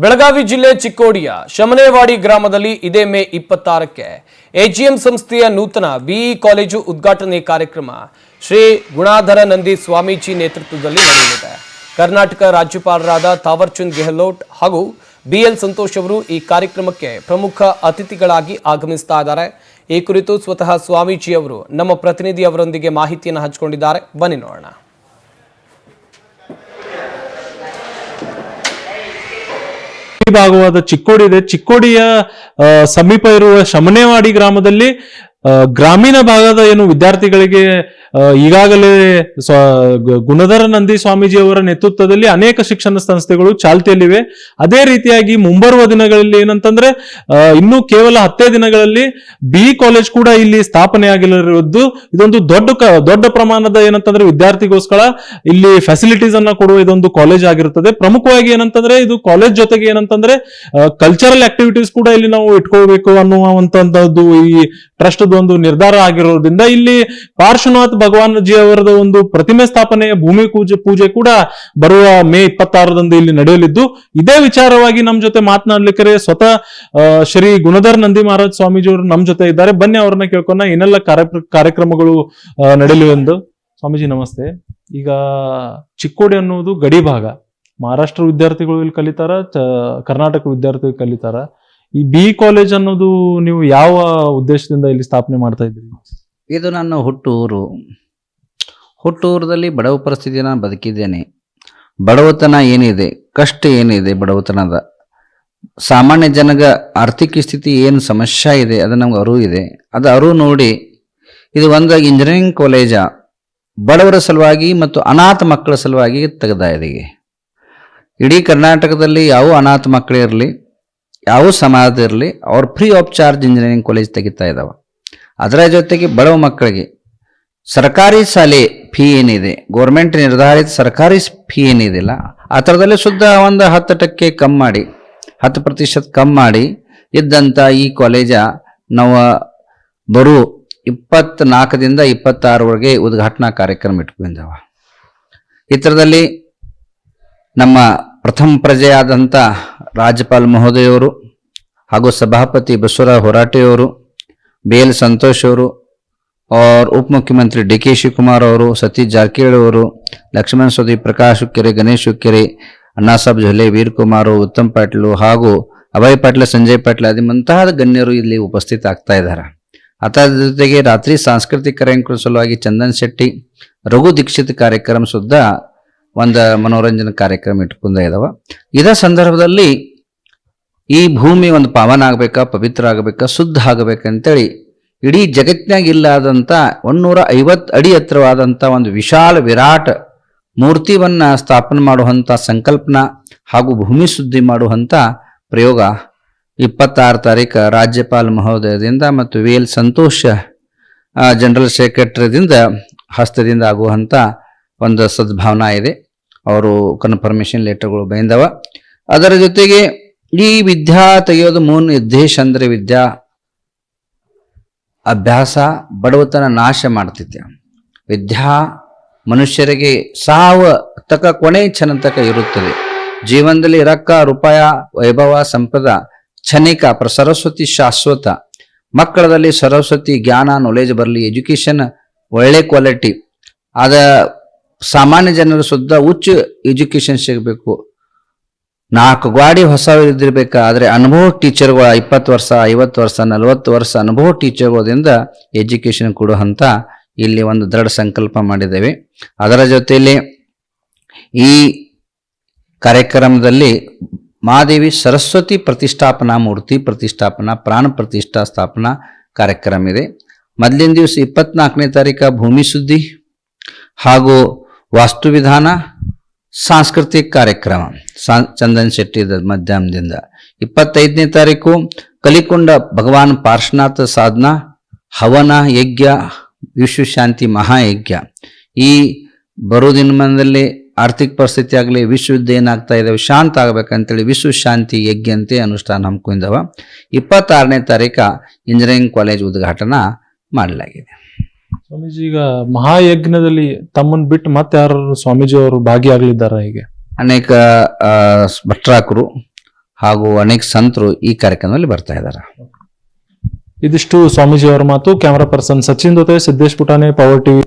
ಬೆಳಗಾವಿ ಜಿಲ್ಲೆ ಚಿಕ್ಕೋಡಿಯ ಶಮನೇವಾಡಿ ಗ್ರಾಮದಲ್ಲಿ ಇದೇ ಮೇ 26ಕ್ಕೆ ಎಜಿಎಂ ಸಂಸ್ಥೆಯ ನೂತನ ಬಿಇ ಕಾಲೇಜು ಉದ್ಘಾಟನೆ ಕಾರ್ಯಕ್ರಮ ಶ್ರೀ ಗುಣಾಧರ ನಂದಿ ಸ್ವಾಮೀಜಿ ನೇತೃತ್ವದಲ್ಲಿ ನಡೆಯಲಿದೆ. ಕರ್ನಾಟಕ ರಾಜ್ಯಪಾಲರಾದ ತಾವರ್ಚಂದ್ ಗೆಹ್ಲೋಟ್ ಹಾಗೂ ಬಿಎಲ್ ಸಂತೋಷ್ ಅವರು ಈ ಕಾರ್ಯಕ್ರಮಕ್ಕೆ ಪ್ರಮುಖ ಅತಿಥಿಗಳಾಗಿ ಆಗಮಿಸ್ತಾ ಇದ್ದಾರೆ. ಈ ಕುರಿತು ಸ್ವತಃ ಸ್ವಾಮೀಜಿ ಅವರು ನಮ್ಮ ಪ್ರತಿನಿಧಿ ಅವರೊಂದಿಗೆ ಮಾಹಿತಿಯನ್ನು ಹಂಚಿಕೊಂಡಿದ್ದಾರೆ. ಬನ್ನಿ ನೋಡೋಣ. ಭಾಗವಾದ ಚಿಕ್ಕೋಡಿ ಇದೆ. ಚಿಕ್ಕೋಡಿಯ ಸಮೀಪ ಇರುವ ಶಮನೇವಾಡಿ ಗ್ರಾಮದಲ್ಲಿ ಗ್ರಾಮೀಣ ಭಾಗದ ಏನು ವಿದ್ಯಾರ್ಥಿಗಳಿಗೆ ಈಗಾಗಲೇ ಗುಣಧರ ನಂದಿ ಸ್ವಾಮೀಜಿ ಅವರ ನೇತೃತ್ವದಲ್ಲಿ ಅನೇಕ ಶಿಕ್ಷಣ ಸಂಸ್ಥೆಗಳು ಚಾಲ್ತಿಯಲ್ಲಿವೆ. ಅದೇ ರೀತಿಯಾಗಿ ಮುಂಬರುವ ದಿನಗಳಲ್ಲಿ ಏನಂತಂದ್ರೆ ಇನ್ನು ಕೇವಲ 10 ದಿನಗಳಲ್ಲಿ ಬಿಇ ಕಾಲೇಜ್ ಕೂಡ ಇಲ್ಲಿ ಸ್ಥಾಪನೆ ಆಗಿರುವುದು ಇದೊಂದು ದೊಡ್ಡ ಪ್ರಮಾಣದ ಏನಂತಂದ್ರೆ ವಿದ್ಯಾರ್ಥಿಗೋಸ್ಕರ ಇಲ್ಲಿ ಫೆಸಿಲಿಟೀಸ್ ಅನ್ನ ಕೊಡುವ ಇದೊಂದು ಕಾಲೇಜ್ ಆಗಿರುತ್ತದೆ. ಪ್ರಮುಖವಾಗಿ ಏನಂತಂದ್ರೆ ಇದು ಕಾಲೇಜ್ ಜೊತೆಗೆ ಏನಂತಂದ್ರೆ ಕಲ್ಚರಲ್ ಆಕ್ಟಿವಿಟೀಸ್ ಕೂಡ ಇಲ್ಲಿ ನಾವು ಇಟ್ಕೋಬೇಕು ಅನ್ನುವಂತದ್ದು ಈ ಟ್ರಸ್ಟ್ ಒಂದು ನಿರ್ಧಾರ ಆಗಿರೋದ್ರಿಂದ ಇಲ್ಲಿ ಪಾರ್ಶ್ವನಾಥ್ ಭಗವಾನ್ ಜಿ ಅವರದ ಒಂದು ಪ್ರತಿಮೆ ಸ್ಥಾಪನೆಯ ಭೂಮಿ ಪೂಜೆ ಕೂಡ ಬರುವ ಮೇ 26ರಂದು ಇಲ್ಲಿ ನಡೆಯಲಿದ್ದು, ಇದೇ ವಿಚಾರವಾಗಿ ನಮ್ ಜೊತೆ ಮಾತನಾಡ್ಲಿಕ್ಕೆ ಸ್ವತಃ ಶ್ರೀ ಗುಣಧರ್ ನಂದಿ ಮಹಾರಾಜ್ ಸ್ವಾಮೀಜಿ ಅವರು ನಮ್ ಜೊತೆ ಇದ್ದಾರೆ. ಬನ್ನಿ ಅವ್ರನ್ನ ಕೇಳ್ಕೊಂಡ ಏನೆಲ್ಲ ಕಾರ್ಯಕ್ರಮಗಳು ನಡೆಯಲಿವೆಂದು. ಸ್ವಾಮೀಜಿ ನಮಸ್ತೆ. ಈಗ ಚಿಕ್ಕೋಡಿ ಅನ್ನುವುದು ಗಡಿ ಭಾಗ, ಮಹಾರಾಷ್ಟ್ರ ವಿದ್ಯಾರ್ಥಿಗಳು ಇಲ್ಲಿ ಕಲಿತಾರ, ಕರ್ನಾಟಕ ವಿದ್ಯಾರ್ಥಿಗಳು ಕಲಿತಾರ. ಈ ಬಿಇ ಕಾಲೇಜ್ ಅನ್ನೋದು ನೀವು ಯಾವ ಉದ್ದೇಶದಿಂದ ಇಲ್ಲಿ ಸ್ಥಾಪನೆ ಮಾಡ್ತಾ ಇದ್ದೀರಿ? ಇದು ನನ್ನ ಹುಟ್ಟೂರದಲ್ಲಿ ಬಡವ ಪರಿಸ್ಥಿತಿ ನಾನು ಬದುಕಿದ್ದೇನೆ. ಬಡವತನ ಏನಿದೆ, ಕಷ್ಟ ಏನಿದೆ, ಬಡವತನದ ಸಾಮಾನ್ಯ ಜನಗ ಆರ್ಥಿಕ ಸ್ಥಿತಿ ಏನು ಸಮಸ್ಯೆ ಇದೆ ಅದು ನಮ್ಗೆ ಅರಿವು ಇದೆ. ಅದು ಅರಿವು ನೋಡಿ ಇದು ಒಂದು ಇಂಜಿನಿಯರಿಂಗ್ ಕಾಲೇಜ ಬಡವರ ಸಲುವಾಗಿ ಮತ್ತು ಅನಾಥ ಮಕ್ಕಳ ಸಲುವಾಗಿ ತೆಗೆದ ಇದೀಗೆ. ಇಡೀ ಕರ್ನಾಟಕದಲ್ಲಿ ಯಾವ ಅನಾಥ ಮಕ್ಕಳಿರಲಿ, ಯಾವ ಸಮಾಜ ಇರಲಿ, ಅವ್ರು free of charge engineering college ತೆಗಿತಾ ಇದ್ದಾವ. ಅದರ ಜೊತೆಗೆ ಬಡವ ಮಕ್ಕಳಿಗೆ ಸರ್ಕಾರಿ ಶಾಲೆ ಫೀ ಏನಿದೆ, ಗೋರ್ಮೆಂಟ್ ನಿರ್ಧಾರಿತ ಸರ್ಕಾರಿ ಫೀ ಏನಿದೆಯಲ್ಲ ಆ ಥರದಲ್ಲಿ ಶುದ್ಧ ಒಂದು 10% ಕಮ್ಮಿ ಮಾಡಿ 10% ಕಮ್ಮಿ ಮಾಡಿ ಇದ್ದಂಥ ಈ ಕಾಲೇಜ ನಾವು ಬರೋ 24ರಿಂದ 26ವರೆಗೆ ಉದ್ಘಾಟನಾ ಕಾರ್ಯಕ್ರಮ ಇಟ್ಕೊಂಡಿದ್ದಾವ. ಈ ಥರದಲ್ಲಿ ನಮ್ಮ ಪ್ರಥಮ ಪ್ರಜೆಯಾದಂಥ ರಾಜ್ಯಪಾಲ ಮಹೋದಯವರು ಹಾಗೂ ಸಭಾಪತಿ ಬಸವರಾಜ ಹೊರಾಟೆಯವರು, ಬಿಎಲ್ ಸಂತೋಷ್ ಅವರು, ಉಪ ಮುಖ್ಯಮಂತ್ರಿ ಡಿ ಕೆ ಶಿವಕುಮಾರ್ ಅವರು, ಸತೀಶ್ ಜಾರಕಿಹೊಳಿ ಅವರು, ಲಕ್ಷ್ಮಣ ಸವದಿ, ಪ್ರಕಾಶ್ ಹುಕ್ಕೇರಿ, ಗಣೇಶ್ ಹುಕ್ಕೇರಿ, ಅಣ್ಣಾಸಾಬ್ ಜೊಲ್ಲೆ, ವೀರ್ ಕುಮಾರ್, ಉತ್ತಮ್ ಪಾಟೀಲ್ ಹಾಗೂ ಅಭಯ್ ಪಾಟೀಲ್, ಸಂಜಯ್ ಪಾಟೀಲ್ ಆದಿ ಮುಂತಾದ ಗಣ್ಯರು ಇಲ್ಲಿ ಉಪಸ್ಥಿತ ಆಗ್ತಾ ಇದ್ದಾರೆ. ಅದರ ಜೊತೆಗೆ ರಾತ್ರಿ ಸಾಂಸ್ಕೃತಿಕ ಕಾರ್ಯಕ್ರಮ ಸಲುವಾಗಿ ಚಂದನ್ ಶೆಟ್ಟಿ, ರಘು ದೀಕ್ಷಿತ್ ಕಾರ್ಯಕ್ರಮ ಸುದ್ದ ಒಂದು ಮನೋರಂಜನಾ ಕಾರ್ಯಕ್ರಮ ಇಟ್ಕೊಂಡ ಇದಾವ. ಇದೇ ಸಂದರ್ಭದಲ್ಲಿ ಈ ಭೂಮಿ ಒಂದು ಪಾವನ ಆಗಬೇಕಾ, ಪವಿತ್ರ ಆಗಬೇಕಾ, ಶುದ್ಧ ಆಗಬೇಕಂತೇಳಿ ಇಡೀ ಜಗತ್ತಿನಾಗ ಇಲ್ಲಾದಂಥ 150 ಅಡಿ ಎತ್ತರವಾದಂಥ ಒಂದು ವಿಶಾಲ ವಿರಾಟ್ ಮೂರ್ತಿವನ್ನ ಸ್ಥಾಪನೆ ಮಾಡುವಂಥ ಸಂಕಲ್ಪನಾ ಹಾಗೂ ಭೂಮಿ ಶುದ್ಧಿ ಮಾಡುವಂಥ ಪ್ರಯೋಗ 26 ತಾರೀಕು ರಾಜ್ಯಪಾಲ ಮಹೋದಯದಿಂದ ಮತ್ತು ವಿಎಲ್ ಸಂತೋಷ್ ಜನರಲ್ ಸೆಕ್ರೆಟರಿದಿಂದ ಹಸ್ತದಿಂದ ಆಗುವಂಥ ಒಂದು ಸದ್ಭಾವನಾ ಇದೆ. ಅವರು ಕನ್ಫರ್ಮೇಷನ್ ಲೆಟರ್ಗಳು ಬಂದವ. ಅದರ ಜೊತೆಗೆ ಈ ವಿದ್ಯಾ ತೆಗೆಯೋದು ಮೂಲ ಉದ್ದೇಶ ಅಂದ್ರೆ ವಿದ್ಯಾ ಅಭ್ಯಾಸ ಬಡವತನ ನಾಶ ಮಾಡ್ತಿದ್ದೆ. ವಿದ್ಯಾ ಮನುಷ್ಯರಿಗೆ ಸಾವ ತಕ ಕೊನೆ ಕ್ಷಣ ತಕ ಇರುತ್ತದೆ. ಜೀವನದಲ್ಲಿ ರೊಕ್ಕ ರೂಪಾಯ ವೈಭವ ಸಂಪದ ಕ್ಷಣಿಕ, ಸರಸ್ವತಿ ಶಾಶ್ವತ. ಮಕ್ಕಳದಲ್ಲಿ ಸರಸ್ವತಿ ಜ್ಞಾನ ನಾಲೆಜ್ ಬರಲಿ, ಎಜುಕೇಶನ್ ಒಳ್ಳೆ ಕ್ವಾಲಿಟಿ, ಅದ ಸಾಮಾನ್ಯ ಜನರು ಸುದ್ದ ಉಚ್ಚ ಎಜುಕೇಶನ್ ಸಿಗಬೇಕು. 4 ಗಾಡಿ ಹೊಸ ಇದ್ದಿರ್ಬೇಕಾ, ಆದರೆ ಅನುಭವ ಟೀಚರ್ಗಳ 20 ವರ್ಷ 50 ವರ್ಷ 40 ವರ್ಷ ಅನುಭವ ಟೀಚರ್ಗಳಿಂದ ಎಜುಕೇಶನ್ ಕೊಡುವಂತ ಇಲ್ಲಿ ಒಂದು ದೃಢ ಸಂಕಲ್ಪ ಮಾಡಿದ್ದೇವೆ. ಅದರ ಜೊತೆಯಲ್ಲಿ ಈ ಕಾರ್ಯಕ್ರಮದಲ್ಲಿ ಮಹಾದೇವಿ ಸರಸ್ವತಿ ಪ್ರತಿಷ್ಠಾಪನಾ ಮೂರ್ತಿ ಪ್ರತಿಷ್ಠಾಪನಾ ಪ್ರಾಣ ಪ್ರತಿಷ್ಠಾ ಸ್ಥಾಪನಾ ಕಾರ್ಯಕ್ರಮ ಇದೆ. ಮೊದಲಿನ ದಿವಸ 24ನೇ ತಾರೀಕು ಭೂಮಿ ಶುದ್ಧಿ ಹಾಗೂ ವಾಸ್ತುವಿಧಾನ ಸಾಂಸ್ಕೃತಿಕ ಕಾರ್ಯಕ್ರಮ ಚಂದನ್ ಶೆಟ್ಟಿ ಮಧ್ಯಾಹ್ನದಿಂದ. 25ನೇ ತಾರೀಕು ಕಲಿಕೊಂಡ ಭಗವಾನ್ ಪಾರ್ಶ್ವನಾಥ ಸಾಧನಾ ಹವನ ಯಜ್ಞ ವಿಶ್ವಶಾಂತಿ ಮಹಾಯಜ್ಞ. ಈ ಬರೋ ದಿನಮಾನದಲ್ಲಿ ಆರ್ಥಿಕ ಪರಿಸ್ಥಿತಿ ಆಗಲಿ, ವಿಶ್ವಯುದ್ಧ ಏನಾಗ್ತಾ ಇದಾವೆ ಶಾಂತ ಆಗ್ಬೇಕಂತೇಳಿ ವಿಶ್ವಶಾಂತಿ ಯಜ್ಞ ಅಂತೆ ಅನುಷ್ಠಾನ ಹಮ್ಮಿಕೊಂಡಿದ್ದಾವ. 26ನೇ ತಾರೀಕು ಇಂಜಿನಿಯರಿಂಗ್ ಕಾಲೇಜ್ ಉದ್ಘಾಟನಾ ಮಾಡಲಾಗಿದೆ. ಸ್ವಾಮೀಜಿ, ಈಗ ಮಹಾಯಜ್ಞದಲ್ಲಿ ತಮ್ಮನ್ ಬಿಟ್ಟು ಮತ್ತೆ ಯಾರು ಸ್ವಾಮೀಜಿ ಅವರು ಭಾಗಿಯಾಗಲಿದ್ದಾರ? ಹೀಗೆ ಅನೇಕ ಭಟ್ರಾಕರು ಹಾಗೂ ಅನೇಕ ಸಂತರು ಈ ಕಾರ್ಯಕ್ರಮದಲ್ಲಿ ಬರ್ತಾ ಇದ್ದಾರೆ. ಇದಿಷ್ಟು ಸ್ವಾಮೀಜಿ ಅವರ ಮಾತು. ಕ್ಯಾಮರಾ ಪರ್ಸನ್ ಸಚಿನ್ ಜೊತೆ ಸಿದ್ದೇಶ್ ಪುಟಾಣೆ, ಪವರ್ ಟಿವಿ.